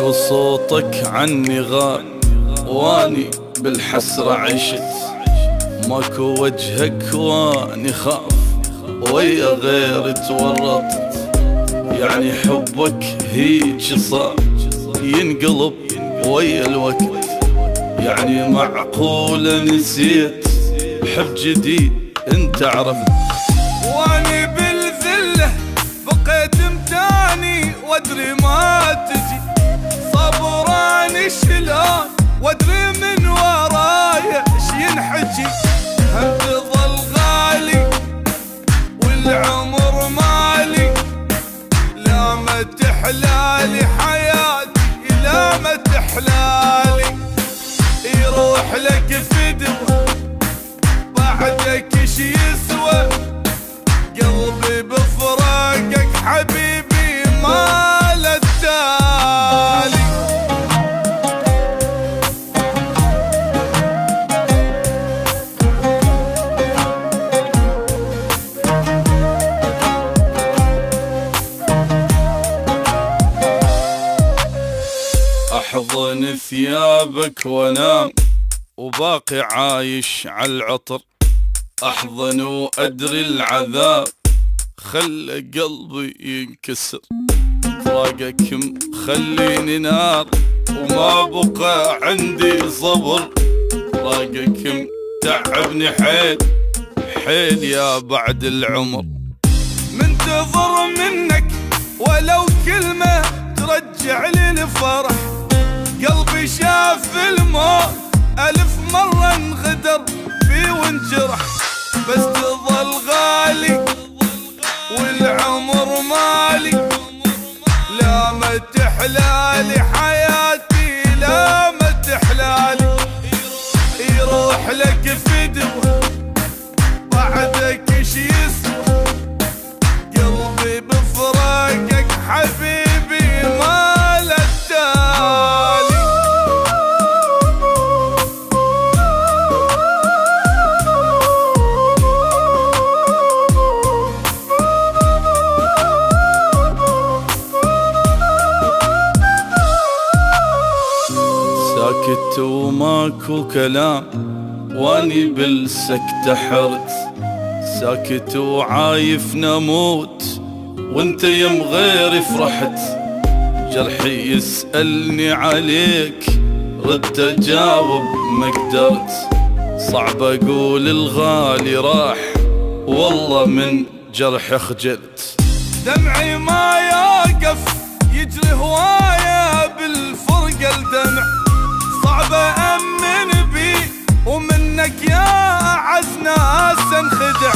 ماكو صوتك عني غاب واني بالحسرة عشت، ماكو وجهك واني خاف ويا غير تورطت. يعني حبك هيج صار ينقلب ويا الوقت، يعني معقولة نسيت حب جديد انت عرفت. واني بالذلة بقيت متاني وادري ما تجي، صبراني شلون وادري من ورايا ايش ينحكي. هم تظل غالي والعمر مالي، لا ما تحلالي حياتي لا ما تحلالي. يروح لك فدوة بعدك ايش يسوى، قلبي بفراقك حبيبي ما له تالي. احضن ثيابك وانام وباقي عايش عالعطر، احضن وادري العذاب خلى قلبي ينكسر. فراقك مخليني نار وما بقى عندي صبر، فراقك متعبني حيل حيل يا بعد العمر. منتظر منك ولو كلمة ترجع لي الفرح، قلبي شاف الموت ألف مرة انغدر فيه وانجرح. بس تظل غالي والعمر مالي، لا ما تحلالي حياتي لا ما تحلالي. يروح لك فدوة بعدك ايش يسوى، قلبي بفراقك حبيبي ما له تالي. ساكت وماكو كلام واني بالسكتة حرت، ساكت وعايف نموت وانت يم غيري فرحت. جرحي يسألني عليك ردت اجاوب ما قدرت، صعب اقول الغالي راح والله من جرحي خجلت. دمعي ما يوقف يجري هواية بالفرقة الدمع، صعب أأمن بي ومنك يا أعز ناس انخدع.